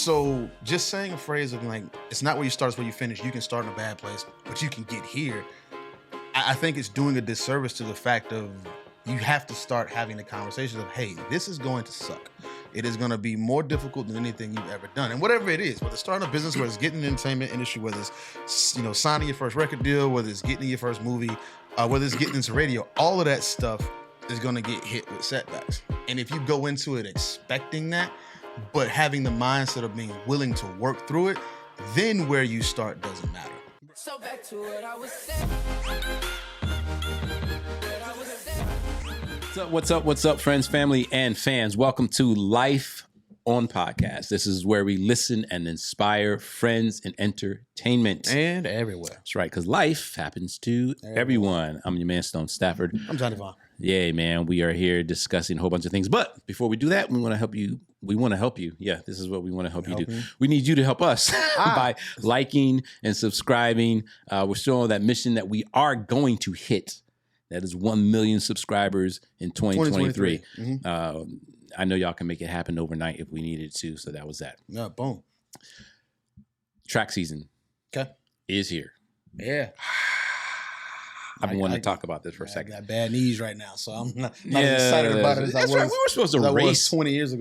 So just saying a phrase of like, it's not where you start, it's where you finish. You can start in a bad place, but you can get here. I think it's doing a disservice to the fact of you have to start having the conversations of, hey, this is going to suck. It is going to be more difficult than anything you've ever done. And whatever it is, whether it's starting a business, whether it's getting in the entertainment industry, whether it's, signing your first record deal, whether it's getting your first movie, whether it's getting into radio, all of that stuff is going to get hit with setbacks. And if you go into it expecting that, but having the mindset of being willing to work through it, then where you start doesn't matter. So back to what I was saying. What's up, friends, family, and fans? Welcome to L.I.F.E on podcast. This is where we listen and inspire friends in entertainment. And everywhere. That's right, because life happens to everyone. I'm your man, Stone Stafford. I'm Johnny Vaughn. Yay, man. We are here discussing a whole bunch of things. But before we do that, we want to help you. Yeah, this is what we want to help you do. We need you to help us by liking and subscribing. We're still on that mission that we are going to hit. That is 1 million subscribers in 2023. Mm-hmm. I know y'all can make it happen overnight if we needed to. So that was that. Yeah, boom. Track season is here. Yeah. I've been wanting to talk about this for a second. I got bad knees right now, so I'm not as excited about it as I was. Right. We were supposed to race 20 years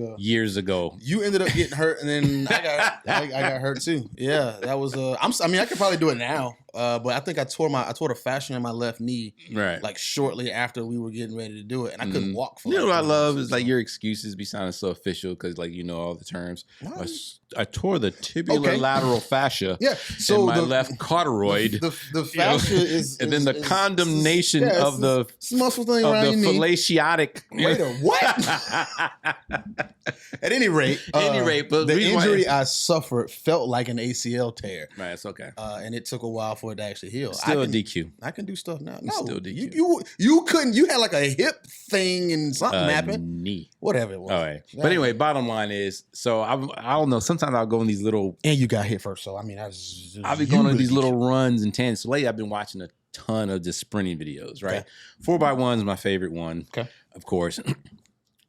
ago. You ended up getting hurt, and then I got hurt too. Yeah, that was. I could probably do it now, but I think I tore the fascia in my left knee, right, like shortly after we were getting ready to do it, and I couldn't walk. For what I love is like your excuses be sounding so official because like you know all the terms. I tore the tibular lateral fascia. Yeah, so in my left carotid. The fascia is, and then the condemnation of the muscle thing around your knee. Fallaciatic. Wait, what? At any rate, but the injury I suffered felt like an ACL tear. Right, it's okay. And it took a while for it to actually heal. Still a DQ. I can do stuff now. No, still DQ. You couldn't. You had like a hip thing and something happened. Knee. Whatever it was. All right. But anyway, bottom line is, so I don't know. Sometimes I'll go in these little. And you got hit first, so I mean, I'll be going on these little runs and tangents. So lately, I've been watching a ton of just sprinting videos. Right, 4x1 is my favorite one. Okay, of course. And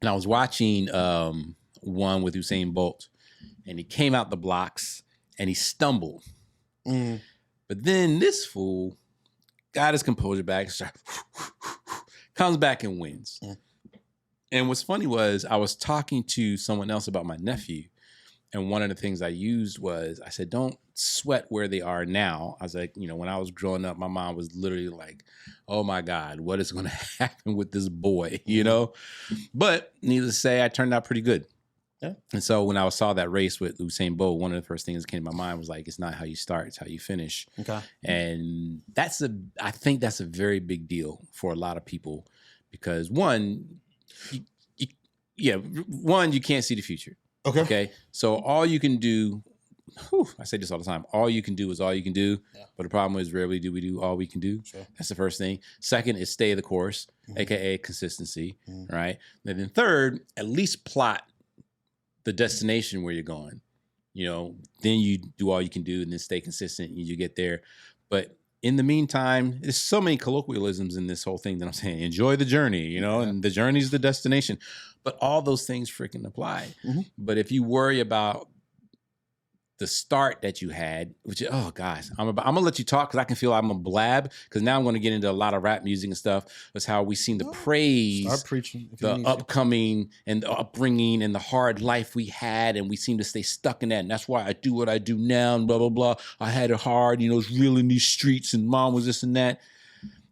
I was watching one with Usain Bolt, and he came out the blocks and he stumbled. Mm. But then this fool got his composure back, comes back and wins. Mm. And what's funny was I was talking to someone else about my nephew, and one of the things I used was I said, don't sweat where they are now. I was like, when I was growing up, my mom was literally like, oh my God, what is going to happen with this boy, But needless to say, I turned out pretty good. Yeah. And so when I saw that race with Usain Bolt, one of the first things that came to my mind was like, it's not how you start, it's how you finish. Okay. And I think that's a very big deal for a lot of people because one, you can't see the future. Okay. So all you can do, I say this all the time, all you can do is all you can do. Yeah. But the problem is rarely do we do all we can do. Sure. That's the first thing. Second is stay the course, AKA consistency, right? And then third, at least plot the destination where you're going. Then you do all you can do and then stay consistent and you get there. But in the meantime, there's so many colloquialisms in this whole thing that I'm saying. Enjoy the journey, and the journey is the destination. But all those things freaking apply. Mm-hmm. But if you worry about the start that you had, which, oh gosh, I'm going to let you talk because I can feel I'm a blab because now I'm going to get into a lot of rap music and stuff. That's how we seem to praise the upcoming and the upbringing and the hard life we had. And we seem to stay stuck in that. And that's why I do what I do now and blah, blah, blah. I had it hard, it's real in these streets and mom was this and that.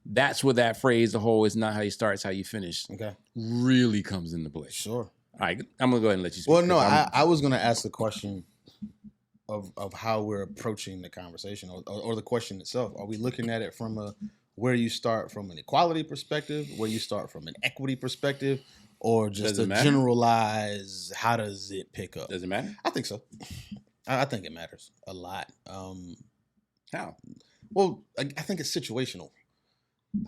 That's where that phrase, the whole "it's not how you start, it's how you finish," really comes into play. Sure. All right, I'm going to go ahead and let you speak. Well, no, I was going to ask the question of how we're approaching the conversation or the question itself. Are we looking at it from where you start from an equality perspective, where you start from an equity perspective, or just a generalized, how does it pick up? Does it matter? I think so. I think it matters a lot. How? Well, I think it's situational.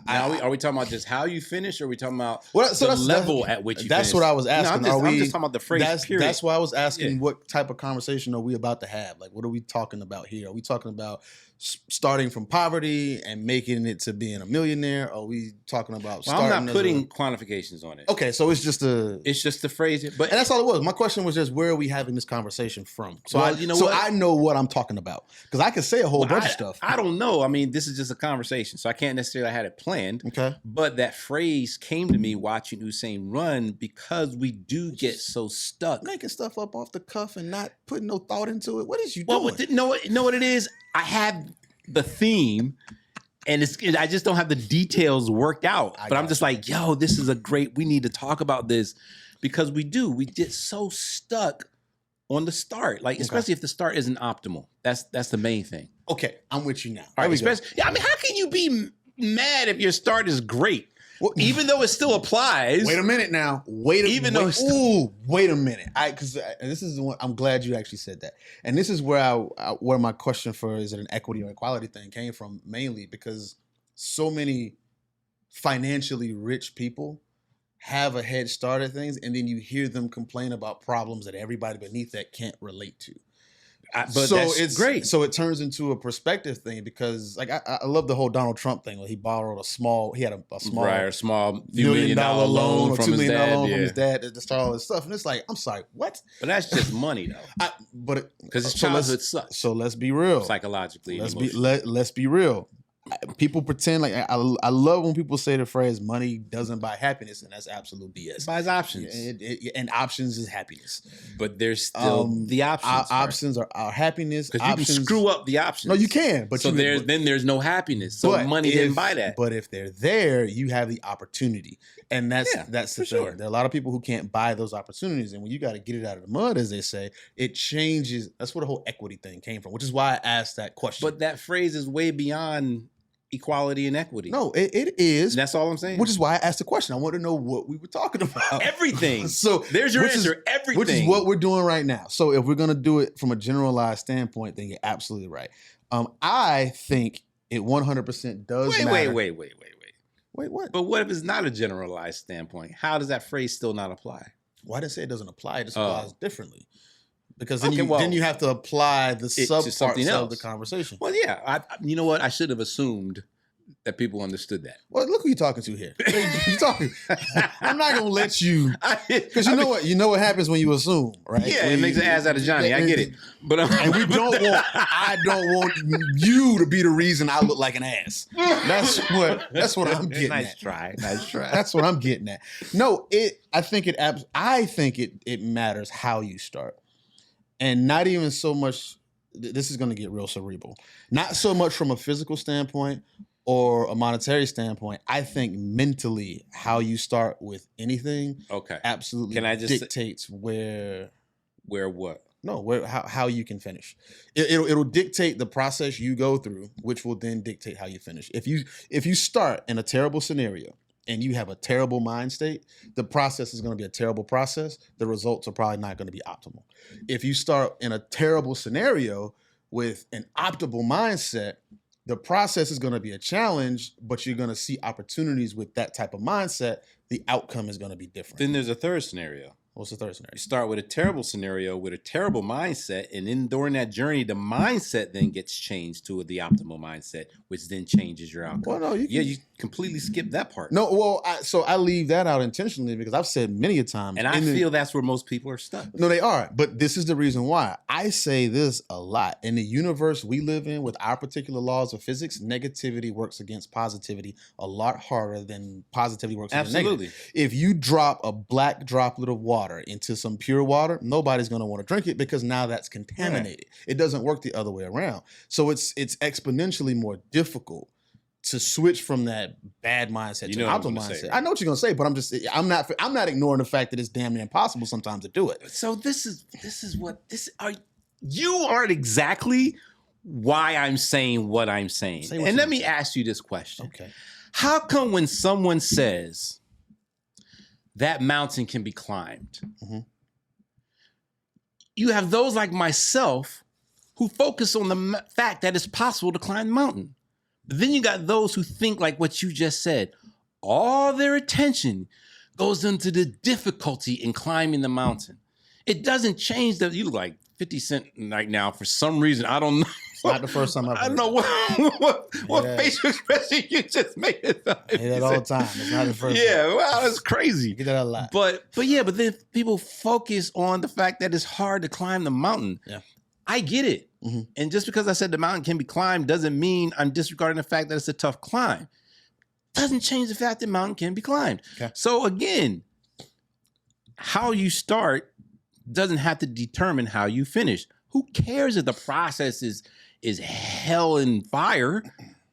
Are we talking about just how you finish, or are we talking about the level at which you finish? That's what I was asking. No, I'm just talking about the phrase, period. That's why I was asking what type of conversation are we about to have? Like, what are we talking about here? Are we talking about starting from poverty and making it to being a millionaire? Or are we talking about I'm not putting quantifications on it. Okay, so it's just the phrase. But and that's all it was. My question was just, where are we having this conversation from? So well, I know what I'm talking about. Because I could say a whole bunch of stuff. I don't know. I mean, this is just a conversation. So I can't necessarily have it planned. Okay. But that phrase came to me watching Usain run, because we do get so stuck. Making stuff up off the cuff and not putting no thought into it. What is you doing? Know what it is? I have the theme, and I just don't have the details worked out. But I'm just like, yo, this is we need to talk about this, because we get so stuck on the start, like especially if the start isn't optimal. That's the main thing. Okay, I'm with you now. All right, I mean, how can you be mad if your start is great? Well, even though it still applies. Wait a minute now. Wait a minute. Because this is the one. I'm glad you actually said that. And this is where where my question for is it an equity or equality thing came from, mainly because so many financially rich people have a head start at things, and then you hear them complain about problems that everybody beneath that can't relate to. But so it's great. So it turns into a perspective thing, because like I love the whole Donald Trump thing where he borrowed he had a small $1 million loan or $2 million loan from his dad to start all this stuff. And it's like, I'm sorry, what? But that's just money though. Because his childhood sucks. So let's be real. Psychologically. Let's be real. People pretend like I love when people say the phrase money doesn't buy happiness, and that's absolute BS. It buys options. And options is happiness. But there's still the options. Options are our happiness. Because you can screw up the options. No, you can. But then there's no happiness. So money didn't buy that. But if they're there, you have the opportunity. And that's the thing. Sure. There are a lot of people who can't buy those opportunities. And when you got to get it out of the mud, as they say, it changes. That's where the whole equity thing came from, which is why I asked that question. But that phrase is way beyond equality and equity. No, it is. That's all I'm saying. Which is why I asked the question. I want to know what we were talking about. Everything. So there's your answer. Everything. Which is what we're doing right now. So if we're going to do it from a generalized standpoint, then you're absolutely right. I think it 100% does matter. Wait, what? But what if it's not a generalized standpoint? How does that phrase still not apply? Well, I didn't say it doesn't apply. It just applies differently. Because then you have to apply the subparts of the conversation. Well, yeah. You know what? I should have assumed that people understood that. Well, look who you're talking to here. You're talking. I'm not gonna let you, because you know what happens when you assume, right? Yeah, it makes an ass out of Johnny. I get it, but and we don't want. I don't want you to be the reason I look like an ass. That's what I'm getting at. Nice try. That's what I'm getting at. No, I think it matters how you start. And not even so much, this is going to get real cerebral, not so much from a physical standpoint or a monetary standpoint. I think mentally how you start with anything absolutely dictates where what? No, how you can finish. It'll dictate the process you go through, which will then dictate how you finish. If you start in a terrible scenario and you have a terrible mind state, the process is going to be a terrible process. The results are probably not going to be optimal. If you start in a terrible scenario with an optimal mindset, the process is going to be a challenge, but you're going to see opportunities with that type of mindset. The outcome is going to be different. Then there's a third scenario. What's the third scenario? You start with a terrible scenario with a terrible mindset, and then during that journey, the mindset then gets changed to the optimal mindset, which then changes your outcome. Well, no, you completely skip that part. No, well, I leave that out intentionally because I've said many a time, and I feel that's where most people are stuck. No, they are, but this is the reason why. I say this a lot. In the universe we live in, with our particular laws of physics, negativity works against positivity a lot harder than positivity works against negativity. If you drop a black droplet of water into some pure water, nobody's going to want to drink it because now that's contaminated. Right. It doesn't work the other way around. So it's exponentially more difficult to switch from that bad mindset to an optimal mindset. I know what you're going to say, but I'm not ignoring the fact that it's damn near impossible sometimes to do it. So you aren't exactly why I'm saying what I'm saying. And let me ask you this question. Okay. How come when someone says that mountain can be climbed, you have those like myself who focus on the fact that it's possible to climb the mountain? But then you got those who think like what you just said. All their attention goes into the difficulty in climbing the mountain. It doesn't change that you look like 50 Cent right now for some reason. I don't know. not the first time I've heard I don't know what facial expression you just made. I hear that all the time. It's not the first Yeah, time. wow, that's crazy. I get that a lot. But then people focus on the fact that it's hard to climb the mountain. Yeah. I get it. Mm-hmm. And just because I said the mountain can be climbed doesn't mean I'm disregarding the fact that it's a tough climb. Doesn't change the fact that mountain can be climbed. Okay. So again, how you start doesn't have to determine how you finish. Who cares if the process is hell and fire?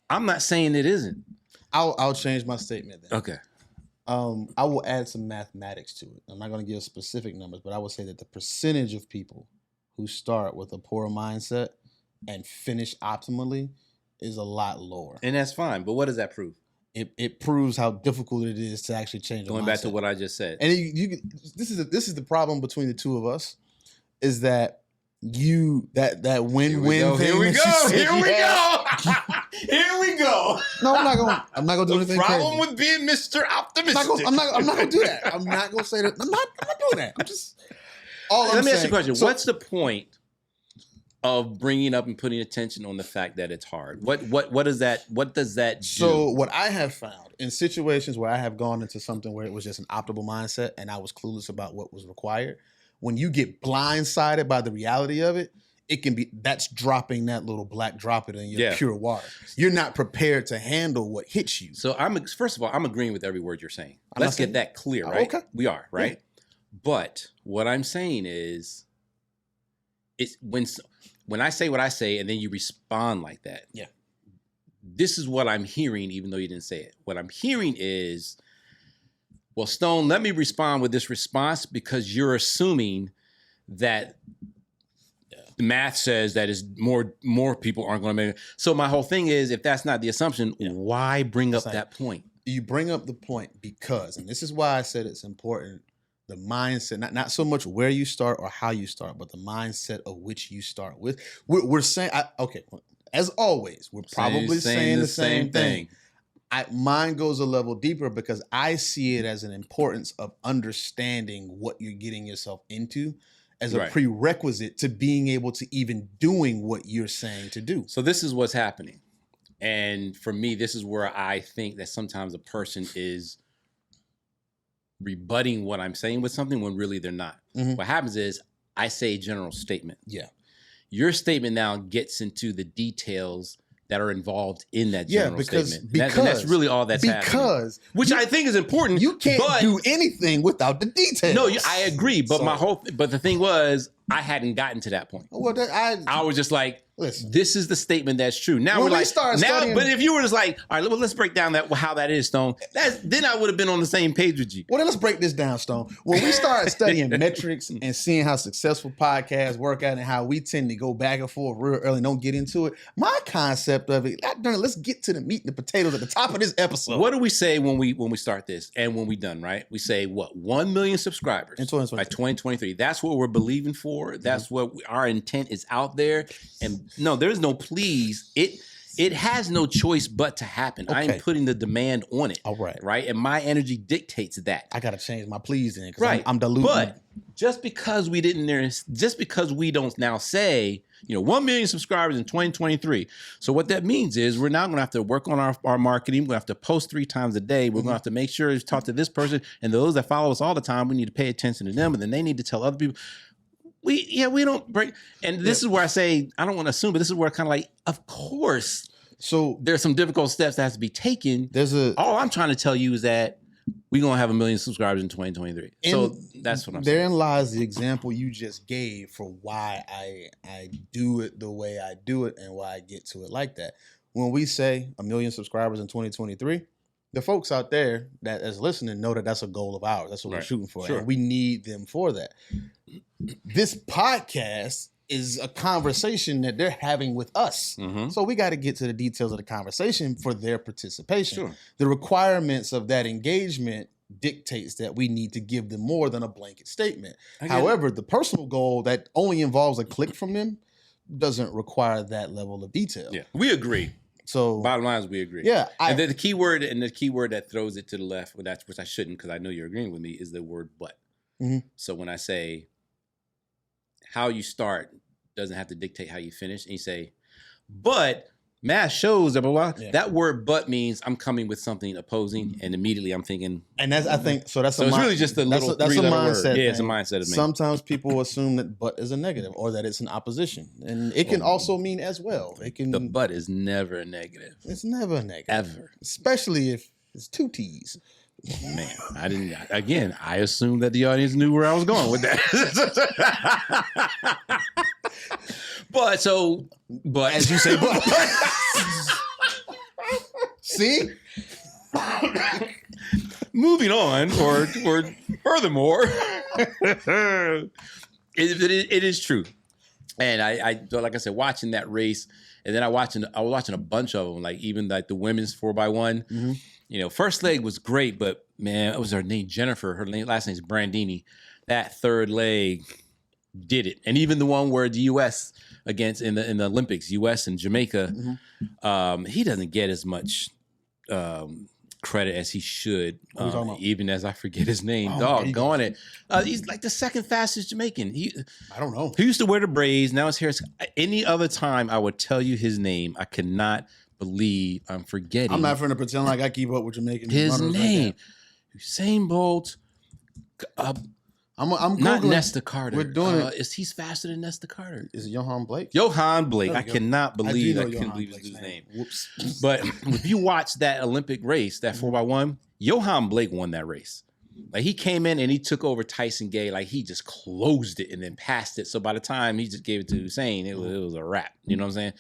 I'm not saying it isn't. I'll change my statement then. Okay. I will add some mathematics to it. I'm not going to give specific numbers, but I will say that the percentage of people who start with a poor mindset and finish optimally is a lot lower. And that's fine. But what does that prove? It proves how difficult it is to actually change a mindset. Going back to what I just said. And this is the problem between the two of us, is that that win-win thing. Here we go. Here we go. No, I'm not gonna do anything. The problem crazy. with being Mr. Optimistic. I'm not gonna do that. I'm not gonna say that. I'm not doing that. I'm just. Let me ask you a question. So, what's the point of bringing up and putting attention on the fact that it's hard? What does that do? So what I have found in situations where I have gone into something where it was just an optimal mindset and I was clueless about what was required, when you get blindsided by the reality of it, that's dropping that little black droplet in your pure water. You're not prepared to handle what hits you. So first of all, I'm agreeing with every word you're saying. Let's get that clear, right? Okay. We are, right? Yeah. But what I'm saying is, it's when I say what I say and then you respond like that. Yeah. This is what I'm hearing, even though you didn't say it. What I'm hearing is, well, Stone, let me respond with this response because you're assuming that the math says that is more people aren't going to make it. So my whole thing is, if that's not the assumption, why bring up that point? You bring up the point because, and this is why I said it's important, the mindset, not so much where you start or how you start, but the mindset of which you start with. We're saying, as always, we're probably saying the same thing. Mine goes a level deeper because I see it as an importance of understanding what you're getting yourself into as a prerequisite to being able to even doing what you're saying to do. So this is what's happening. And for me, this is where I think that sometimes a person is rebutting what I'm saying with something when really they're not. Mm-hmm. What happens is I say a general statement. Yeah. Your statement now gets into the details that are involved in that general statement. And that's really all that's happening. Which I think is important. You can't do anything without the details. No, I agree. But but the thing was, I hadn't gotten to that point. Well, I was just like, listen, this is the statement that's true. Now but if you were just like, all right, well, let's break down how that is, Stone. Then I would have been on the same page with you. Well, then let's break this down, Stone. When we start studying metrics and seeing how successful podcasts work out and how we tend to go back and forth real early and don't get into it, my concept of it, let's get to the meat and the potatoes at the top of this episode. What do we say when we start this and when we done, right? We say, 1 million subscribers in 2023. By 2023. That's what we're believing for. That's what our intent is out there. And no, there's no please. It has no choice but to happen. Okay. I am putting the demand on it. All right. Right? And my energy dictates that. I got to change my please in because I'm diluting. But just because we don't now say, 1 million subscribers in 2023. So what that means is we're now going to have to work on our marketing. We're going to have to post 3 times a day. We're going to have to make sure to talk to this person. And those that follow us all the time, we need to pay attention to them. And then they need to tell other people. We don't break. And this is where I say, I don't want to assume, but this is where kind of like, of course. So there's some difficult steps that has to be taken. All I'm trying to tell you is that we're going to have 1 million subscribers in 2023. So that's what I'm saying. Therein lies the example you just gave for why I do it the way I do it and why I get to it like that. When we say 1 million subscribers in 2023, the folks out there that is listening know that that's a goal of ours. That's what we're shooting for. Sure. And we need them for that. This podcast is a conversation that they're having with us. Mm-hmm. So we got to get to the details of the conversation for their participation. Sure. The requirements of that engagement dictates that we need to give them more than a blanket statement. However, the personal goal that only involves a click from them doesn't require that level of detail. Yeah, we agree. So bottom line is we agree. Yeah. And then the key word that throws it to the left, which I shouldn't because I know you're agreeing with me, is the word but. Mm-hmm. So when I say how you start doesn't have to dictate how you finish, and you say, But math shows that blah, blah, blah. That word "but" means I'm coming with something opposing, and immediately I'm thinking. And that's, I think, so that's so it's really just a little three-letter word. Yeah, it's a mindset of me. Sometimes people assume that "but" is a negative or that it's an opposition, and it can also mean as well. It can. The "but" is never a negative. It's never a negative, ever, especially if it's two T's. Man, I didn't. Again, I assumed that the audience knew where I was going with that. But as you say, but. See? Moving on, or furthermore, it is true. And I like I said, watching that race, and then I was watching a bunch of them, like even like the women's 4x1. Mm-hmm. You know, first leg was great, but man, it was her name, Jennifer. Her last name is Brandini. That third leg did it. And even the one where the U.S. against in the Olympics, U.S. and Jamaica, he doesn't get as much credit as he should. Even as I forget his name, doggone it. He's like the second fastest Jamaican. I don't know. He used to wear the braids. Now his hair is. Any other time, I would tell you his name. I cannot believe I'm forgetting. I'm not going to pretend like I keep up with Jamaican. His name, Usain Bolt. I'm not Nesta Carter. We're doing it. He's faster than Nesta Carter. Is it Johan Blake? Johan Blake. I cannot believe I couldn't believe his name. Whoops. But if you watch that Olympic race, that 4x1, Johan Blake won that race. Like he came in and he took over Tyson Gay. Like he just closed it and then passed it. So by the time he just gave it to Usain, it was a wrap. You know what I'm saying?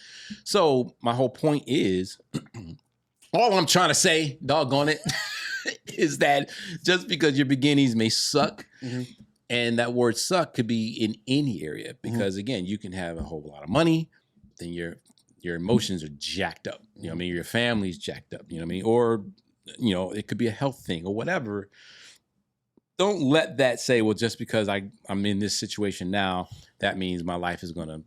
So my whole point is, all I'm trying to say, doggone it, is that just because your beginnings may suck, and that word "suck" could be in any area, because again, you can have a whole lot of money, then your emotions are jacked up. You know what I mean? Your family's jacked up. You know what I mean? Or it could be a health thing or whatever. Don't let that say, well, just because I'm in this situation now, that means my life is gonna,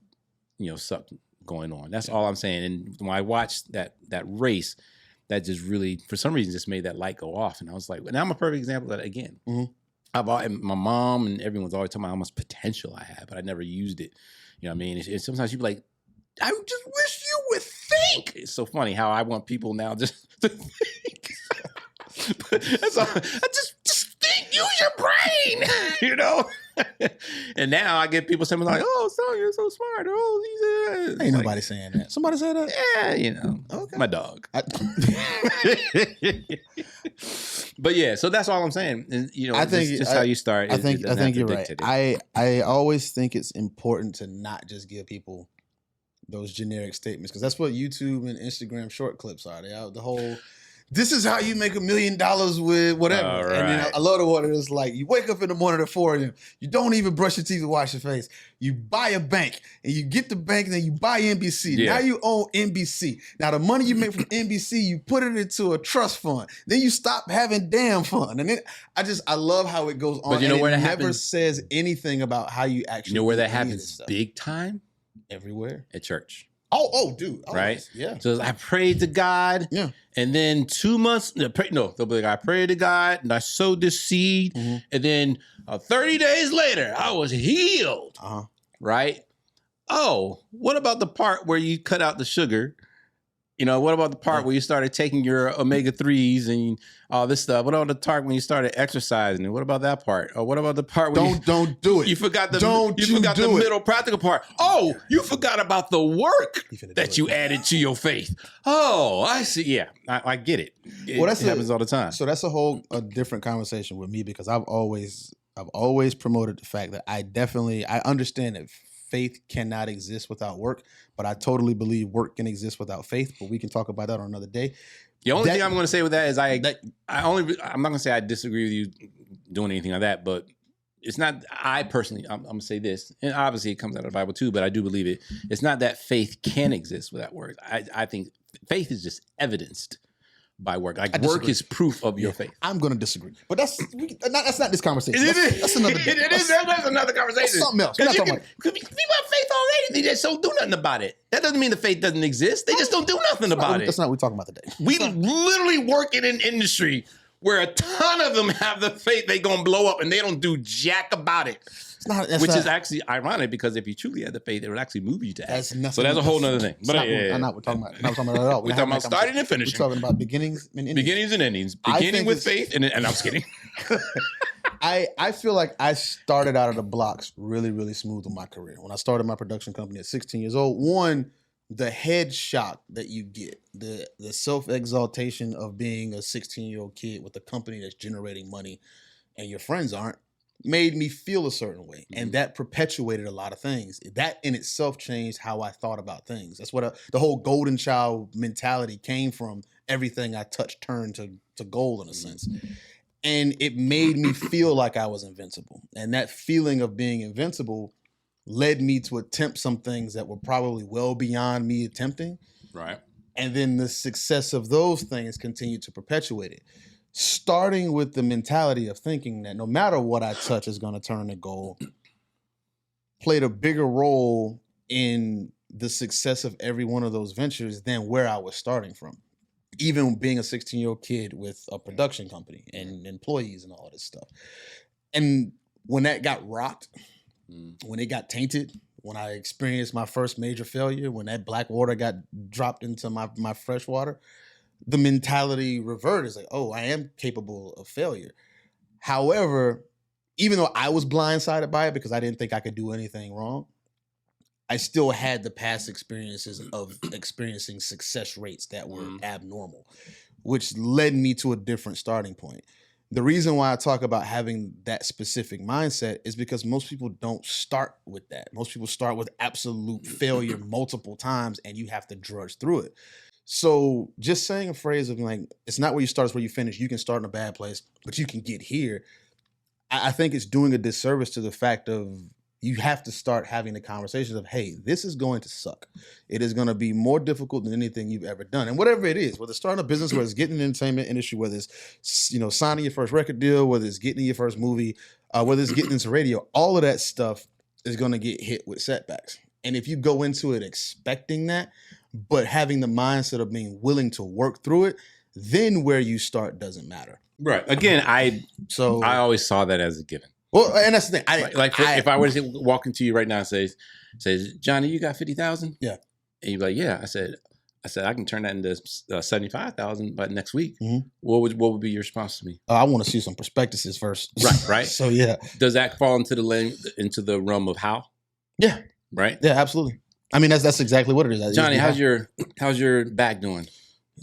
suck going on. That's all I'm saying. And when I watched that race, that just really, for some reason, just made that light go off. And I was like, and I'm a perfect example of that again. My mom and everyone's always talking about how much potential I have, but I never used it. You know what I mean? And sometimes you be like, I just wish you would think. It's so funny how I want people now just to think. But that's all. I just think, use your brain, And now I get people saying like, "Oh, son, you're so smart." Oh, ain't like, nobody saying that. Somebody said that? Yeah, okay. My dog. But yeah, so that's all I'm saying. And, I think just how you start. I think you're right. I always think it's important to not just give people those generic statements, because that's what YouTube and Instagram short clips are. They are the whole. This is how you make $1 million with whatever. Right. And then I love the one that's like, you wake up in the morning at 4 a.m. You don't even brush your teeth or wash your face. You buy a bank and you get the bank and then you buy NBC. Yeah. Now you own NBC. Now the money you make from NBC, you put it into a trust fund. Then you stop having damn fun. And then I love how it goes on. But you know where that happens? It never happens? Says anything about how you actually. You know where that happens big time? Everywhere. At church. Oh, dude. Right? Yeah. So I prayed to God. Yeah. And then 2 months, they'll be like, I prayed to God and I sowed this seed. And then 30 days later, I was healed. Right? Oh, what about the part where you cut out the sugar? What about the part where you started taking your omega-3s and all this stuff? What about the part when you started exercising? And what about that part? Or what about the part where don't do it? You forgot the the middle practical part. Oh, you forgot about the work that you added to your faith. Oh, I see. Yeah, I get it. It happens all the time. So that's a different conversation with me, because I've always promoted the fact that I understand that faith cannot exist without work, but I totally believe work can exist without faith. But we can talk about that on another day. The only thing I'm going to say with that is I'm not going to say I disagree with you doing anything like that, but it's not. I personally, I'm going to say this, and obviously it comes out of the Bible too, but I do believe it. It's not that faith can exist without work. I think faith is just evidenced by work. Like work is proof of your faith. I'm going to disagree, but that's not this conversation. That's another. It is. That's another conversation. That's something else. We're not talking about people have faith already. They just don't do nothing about it. That doesn't mean the faith doesn't exist. They just don't do nothing about it. That's not what we're talking about today. We literally work in an industry where a ton of them have the faith they gonna blow up, and they don't do jack about it. which is actually ironic because if you truly had the faith, it would actually move you to act. So that's a whole nother thing. But I'm not talking about that at all. We're talking about starting and finishing. We're talking about beginnings and endings. Beginnings and endings. Beginning with faith, and I'm just kidding. I feel like I started out of the blocks really, really smooth in my career. When I started my production company at 16 years old, one, the head shock that you get, the self-exaltation of being a 16-year-old kid with a company that's generating money and your friends aren't, made me feel a certain way. And that perpetuated a lot of things. That in itself changed how I thought about things. That's what the whole golden child mentality came from. Everything I touched turned to gold in a sense. And it made me feel like I was invincible. And that feeling of being invincible led me to attempt some things that were probably well beyond me attempting. Right. And then the success of those things continued to perpetuate it. Starting with the mentality of thinking that no matter what I touch is going to turn to gold, played a bigger role in the success of every one of those ventures than where I was starting from. Even being a 16-year-old kid with a production company and employees and all of this stuff. And when that got rocked, when it got tainted, when I experienced my first major failure, when that black water got dropped into my fresh water, the mentality reverted. It's like, oh, I am capable of failure. However, even though I was blindsided by it because I didn't think I could do anything wrong, I still had the past experiences of experiencing success rates that were abnormal, which led me to a different starting point. The reason why I talk about having that specific mindset is because most people don't start with that. Most people start with absolute failure multiple times and you have to drudge through it. So just saying a phrase of like, it's not where you start, it's where you finish. You can start in a bad place, but you can get here. I think it's doing a disservice to the fact of you have to start having the conversations of, hey, this is going to suck. It is going to be more difficult than anything you've ever done. And whatever it is, whether it's starting a business, whether it's getting in the entertainment industry, whether it's, signing your first record deal, whether it's getting your first movie, whether it's getting into radio, all of that stuff is going to get hit with setbacks. And if you go into it expecting that, but having the mindset of being willing to work through it, then where you start doesn't matter. Right. Again, I always saw that as a given. Well, and that's the thing. If I were to walk into you right now and says, Johnny, you got 50,000? Yeah. And you'd be like, yeah. I said, I can turn that into 75,000 by next week. Mm-hmm. What would be your response to me? I want to see some prospectuses first. Right. So yeah. Does that fall into the realm of how? Yeah. Right. Yeah, absolutely. I mean, that's exactly what it is. Johnny, how's your back doing?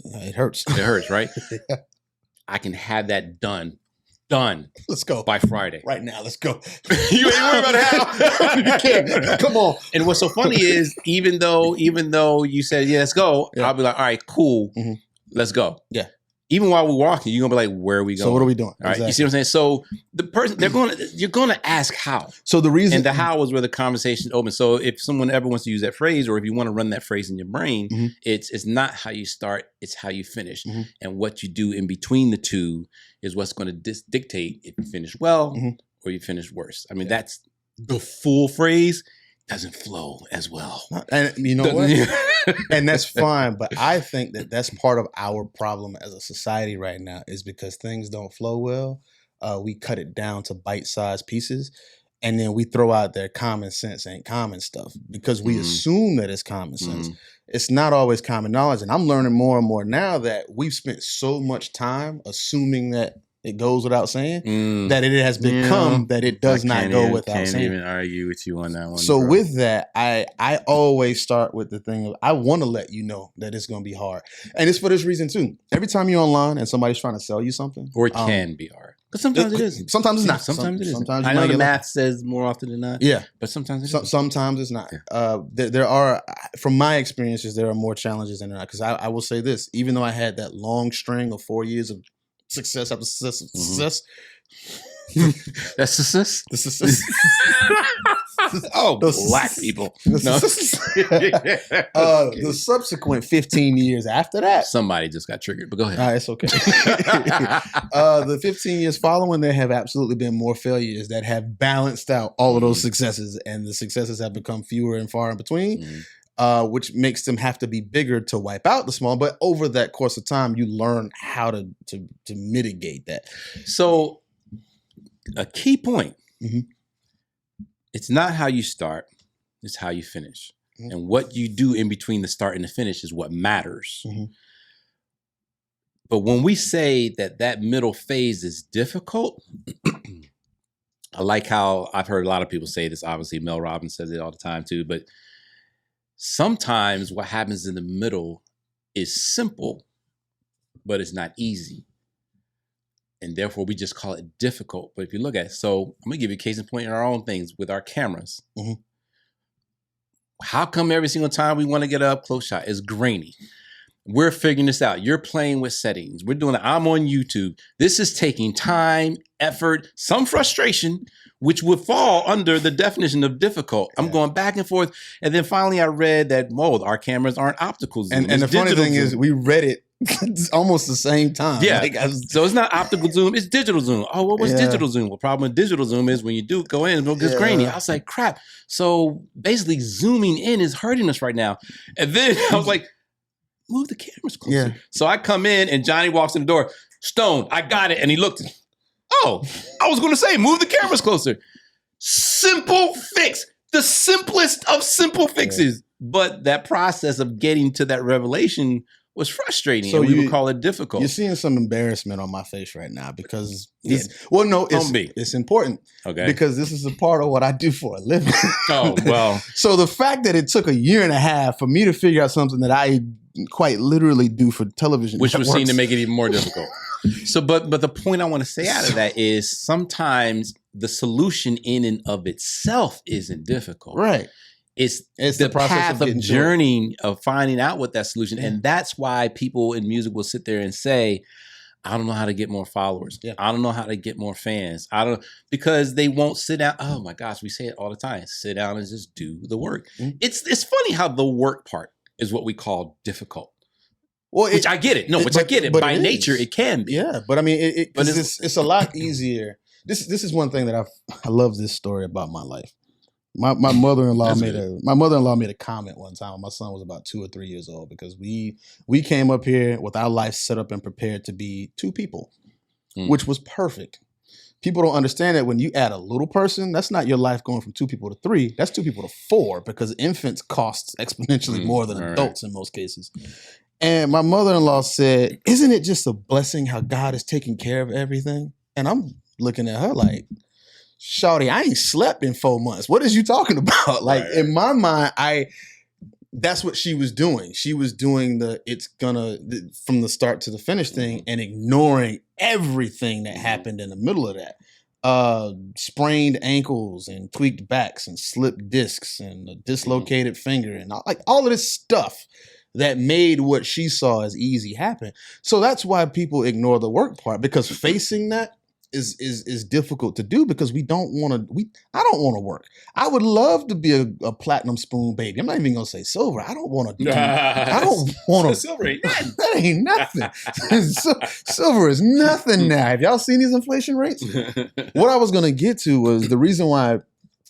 It hurts. It hurts, right? Yeah. I can have that done. Let's go. By Friday. Right now, let's go. You ain't worried about how. You can't. Come on. And what's so funny is even though you said, yeah, let's go, yeah. I'll be like, all right, cool. Mm-hmm. Let's go. Yeah. Even while we're walking, you're gonna be like, where are we going? So what are we doing? All right. Exactly. You see what I'm saying? So the person you're gonna ask how. So the reason, and the how is where the conversation opens. So if someone ever wants to use that phrase, or if you want to run that phrase in your brain, mm-hmm. it's not how you start, it's how you finish. Mm-hmm. And what you do in between the two is what's going to dictate if you finish well mm-hmm. or you finish worse. I mean, that's the full phrase. Doesn't flow as well. And you know what? And that's fine. But I think that that's part of our problem as a society right now is because things don't flow well. We cut it down to bite-sized pieces. And then we throw out their common sense ain't common stuff because we assume that it's common sense. It's not always common knowledge. And I'm learning more and more now that we've spent so much time assuming that it goes without saying that it has become that it does not go without saying. I can't even argue with you on that one. So with that, I always start with the thing of I want to let you know that it's going to be hard. And it's for this reason too. Every time you're online and somebody's trying to sell you something. Or it can be hard. Because sometimes it isn't. Sometimes it's not. Sometimes it isn't. I know the math says more often than not. Yeah. But sometimes it isn't. Sometimes it's not. Yeah. There are, from my experiences, there are more challenges than not. Because I will say this, even though I had that long string of 4 years of success after success. That's success? The success. Oh, black people. The subsequent 15 years after that. Somebody just got triggered, but go ahead. It's okay. The 15 years following, there have absolutely been more failures that have balanced out all of those successes, and the successes have become fewer and far in between. Which makes them have to be bigger to wipe out the small. But over that course of time, you learn how to mitigate that. So a key point, It's not how you start, it's how you finish. And what you do in between the start and the finish is what matters. But when we say that middle phase is difficult, I like how I've heard a lot of people say this. Obviously, Mel Robbins says it all the time too. But sometimes what happens in the middle is simple, but it's not easy. And therefore, we just call it difficult. But if you look at it, so I'm going to give you a case in point in our own things with our cameras. How come every single time we want to get an up close shot, it's grainy? We're figuring this out. You're playing with settings. We're doing it. I'm on YouTube. This is taking time, effort, some frustration, which would fall under the definition of difficult. I'm going back and forth. And then finally I read that, our cameras aren't optical zoom. And the funny thing is we read it almost the same time. Yeah. So it's not optical zoom, it's digital zoom. Oh, well, what's digital zoom? Well, problem with digital zoom is when you do go in, it gets grainy. I was like, crap. So basically zooming in is hurting us right now. And then I was like, move the cameras closer. Yeah. So I come in and Johnny walks in the door. Stone, I got it. And he looked. Oh, I was going to say, move the cameras closer. Simple fix. The simplest of simple fixes. But that process of getting to that revelation was frustrating. So we would call it difficult. You're seeing some embarrassment on my face right now because it's important. Okay. Because this is a part of what I do for a living. Oh, well. So the fact that it took a year and a half for me to figure out something that I quite literally do for television, which was seen to make it even more difficult. So, but the point I want to say out of that is sometimes the solution in and of itself isn't difficult. Right. It's the path of journeying, of finding out what that solution. Yeah. And that's why people in music will sit there and say, I don't know how to get more followers. Yeah. I don't know how to get more fans. Because they won't sit down. Oh my gosh, we say it all the time. Sit down and just do the work. Mm-hmm. It's funny how the work part is what we call difficult. Well, which I get it. No, I get it. By nature, it can be. Yeah, but I mean, it's a lot easier. This is one thing that I love this story about my life. My mother-in-law made a comment one time when my son was about 2 or 3 years old because we came up here with our life set up and prepared to be 2 people, which was perfect. People don't understand that when you add a little person, that's not your life going from 2 people to 3. That's 2 people to 4 because infants cost exponentially more than adults in most cases. And my mother-in-law said, isn't it just a blessing how God is taking care of everything? And I'm looking at her like, shawty, I ain't slept in 4 months. What is you talking about? Like in my mind, that's what she was doing. She was doing from the start to the finish thing and ignoring everything that happened in the middle of that. Sprained ankles and tweaked backs and slipped discs and a dislocated finger and all of this stuff that made what she saw as easy happen. So that's why people ignore the work part, because facing that is difficult to do because I don't want to work. I would love to be a platinum spoon baby. I'm not even gonna say silver. I don't want to silver ain't nothing. That ain't nothing. Silver is nothing now. Have y'all seen these inflation rates? What I was gonna get to was the reason why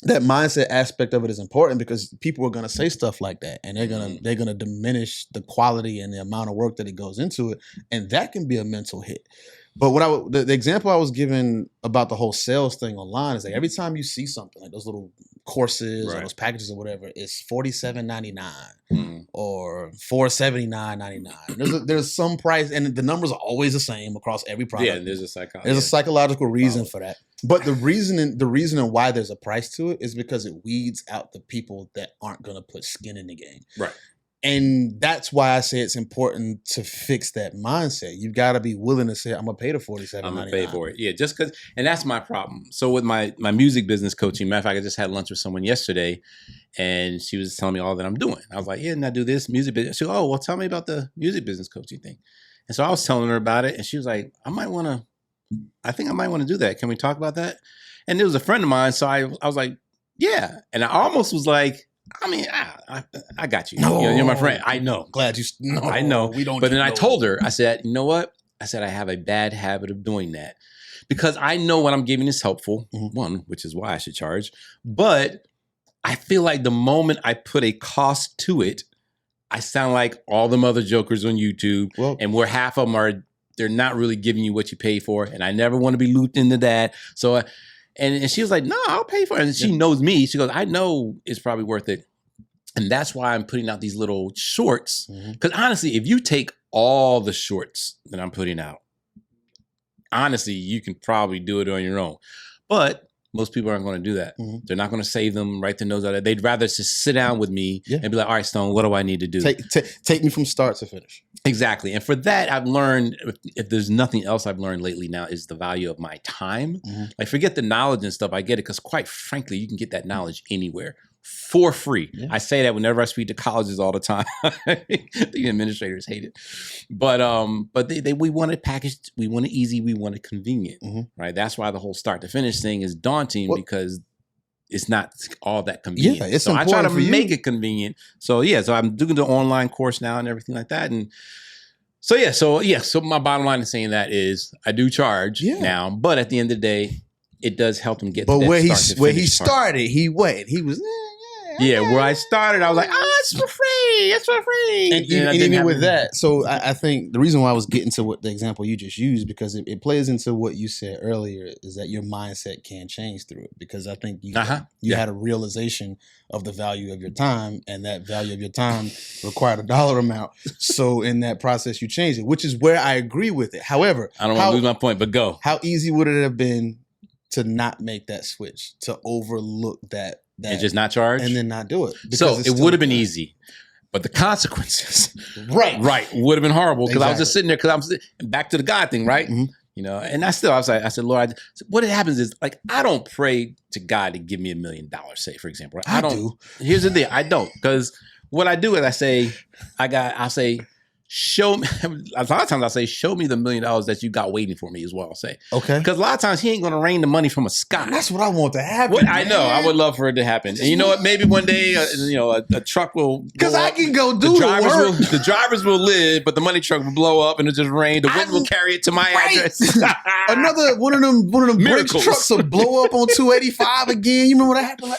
that mindset aspect of it is important, because people are going to say stuff like that and they're going to diminish the quality and the amount of work that it goes into it. And that can be a mental hit. But the example I was given about the whole sales thing online is like every time you see something like those little courses or those packages or whatever, it's $47.99 or $479.99. There's some price, and the numbers are always the same across every product. Yeah, there's a psychological reason for that. But the reason why there's a price to it is because it weeds out the people that aren't going to put skin in the game. Right. And that's why I say it's important to fix that mindset. You've got to be willing to say, I'm going to pay the $47.99. I'm going to pay for it. Yeah, just because. And that's my problem. So with my music business coaching, matter of fact, I just had lunch with someone yesterday and she was telling me all that I'm doing. I was like, yeah, and I do this music business. She goes, oh, well, tell me about the music business coaching thing. And so I was telling her about it and she was like, I think I might want to do that. Can we talk about that? And it was a friend of mine. So I was like, yeah. And I almost was like, I mean, I got you. No, you're my friend. I know. Glad you. No, I know. We don't. But then I told her, I said, you know what? I said, I have a bad habit of doing that because I know what I'm giving is helpful. One, which is why I should charge. But I feel like the moment I put a cost to it, I sound like all them other jokers on YouTube, and where half of them they're not really giving you what you pay for. And I never want to be looped into that. So And she was like, no, I'll pay for it. And she knows me. She goes, I know it's probably worth it. And that's why I'm putting out these little shorts. Because honestly, if you take all the shorts that I'm putting out, honestly, you can probably do it on your own. But most people aren't going to do that. They're not going to save them, write their nose out of it. They'd rather just sit down with me and be like, all right, Stone, what do I need to do? Take me from start to finish. Exactly. And for that, I've learned, if there's nothing else I've learned lately now, is the value of my time. Like, forget the knowledge and stuff. I get it because, quite frankly, you can get that knowledge anywhere for free. I say that whenever I speak to colleges all the time. The administrators hate it. But we want it packaged, we want it easy, we want it convenient, right? That's why the whole start to finish thing is daunting, because it's not all that convenient. Yeah, it's so I try to make you. it convenient. So I'm doing the online course now and everything like that. And so my bottom line in saying that is I do charge now, but at the end of the day, it does help them get to that where he started, he was where I started, I was like, it's for free. It's for free. And even with that, so I think the reason why I was getting to what the example you just used, because it plays into what you said earlier, is that your mindset can change through it. Because I think you had a realization of the value of your time, and that value of your time required a dollar amount. So in that process, you changed it, which is where I agree with it. However, I don't want to lose my point, but go. How easy would it have been to not make that switch, to overlook that and just not charge, and then not do it? So it would have been easy, but the consequences, right, would have been horrible. Because I was just sitting there. Because I'm back to the God thing, right? You know, and I said, Lord, what happens is, like, I don't pray to God to give me $1 million. Say, for example, right? I don't. Here's the thing, I don't, because what I do is I'll say. Show me. A lot of times I say, show me the $1 million that you got waiting for me, is what I'll say. Okay. Because a lot of times he ain't going to rain the money from a sky. That's what I want to happen. I know. I would love for it to happen. And you know what? Maybe one day, a truck will. Because I can go do the work. The drivers will live, but the money truck will blow up and it'll just rain. The wind will carry it to my address. Another one of them bridge trucks will blow up on 285 again. You remember what happened?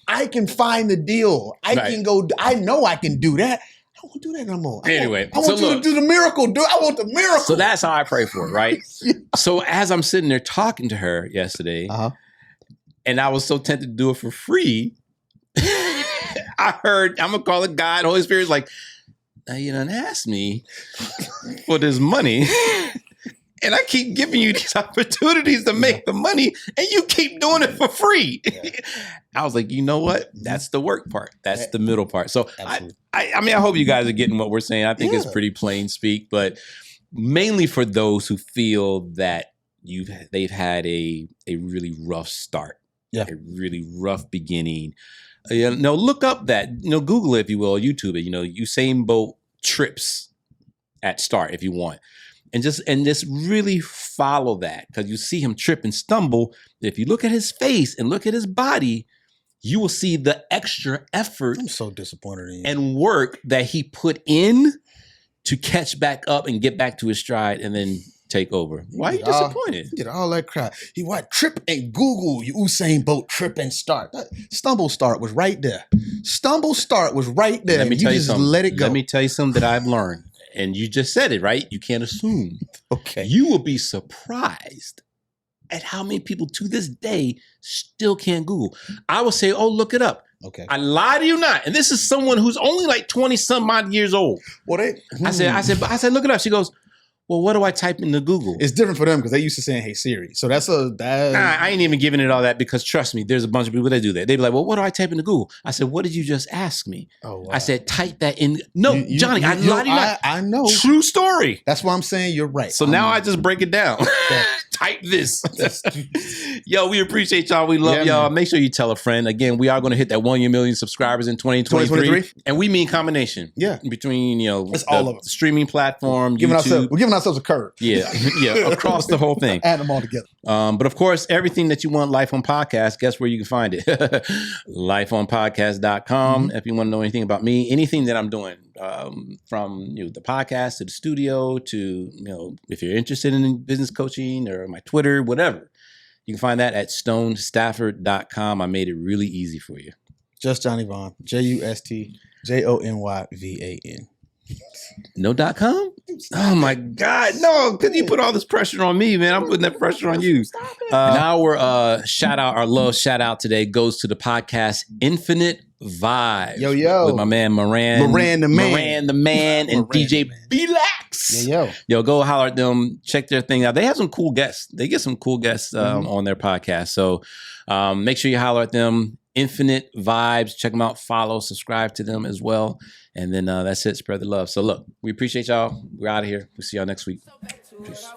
I can find the deal. I can go. I know I can do that. I won't do that no more. Anyway, I want you to do the miracle, dude. I want the miracle. So that's how I pray for it, right? So as I'm sitting there talking to her yesterday, and I was so tempted to do it for free, I heard, I'm going to call it God, Holy Spirit's like, now you done asked me for this money. And I keep giving you these opportunities to make the money, and you keep doing it for free. I was like, you know what? That's the work part. That's the middle part. So I mean, I hope you guys are getting what we're saying. I think it's pretty plain speak, but mainly for those who feel that they've had a really rough start, a really rough beginning. Look up that, Google it, if you will, YouTube it. Usain Bolt trips at start if you want. And just really follow that, because you see him trip and stumble. If you look at his face and look at his body, you will see the extra effort. I'm so disappointed in you. And work that he put in to catch back up and get back to his stride and then take over. Why are you disappointed? You did all that crap. Trip and Google Usain Bolt trip and start. That stumble start was right there. Stumble start was right there. Let me tell you something. Let it go. Let me tell you something that I've learned. And you just said it, right? You can't assume. Okay. You will be surprised at how many people to this day still can't Google. I will say, look it up. Okay. I lie to you not. And this is someone who's only like 20 some odd years old. I said, look it up. She goes, well, what do I type into Google? It's different for them because they used to saying, hey, Siri. So I ain't even giving it all that, because trust me, there's a bunch of people that do that. They'd be like, well, what do I type into Google? I said, what did you just ask me? Oh, wow. I said, type that in. No, Johnny, I lied to you not. I know. True story. That's why I'm saying you're right. So now I just break it down. Type this. Yo, we appreciate y'all. We love y'all. Man. Make sure you tell a friend. Again, we are going to hit that 1 million subscribers in 2023. And we mean combination. Yeah. Between, it's all of them. Streaming platform, we're YouTube. We're giving ourselves a curve. Yeah, across the whole thing. Add them all together. But of course, everything that you want Life on Podcast, guess where you can find it? lifeonpodcast.com. If you want to know anything about me, anything that I'm doing, from the podcast to the studio to, if you're interested in business coaching or my Twitter, whatever, you can find that at stonestafford.com. I made it really easy for you. Just Johnny Vaughn, JustJonyVan. No.com? Oh my God. No, because you put all this pressure on me, man. I'm putting that pressure on you. And our our love shout out today goes to the podcast Infinite Vibes. Yo. With my man Moran the man, and DJ B-Lax. Yo, go holler at them. Check their thing out. They have some cool guests. They get some cool guests on their podcast. So make sure you holler at them. Infinite Vibes. Check them out. Follow, subscribe to them as well. And then that's it. Spread the love. So look, we appreciate y'all. We're out of here. We'll see y'all next week. Peace.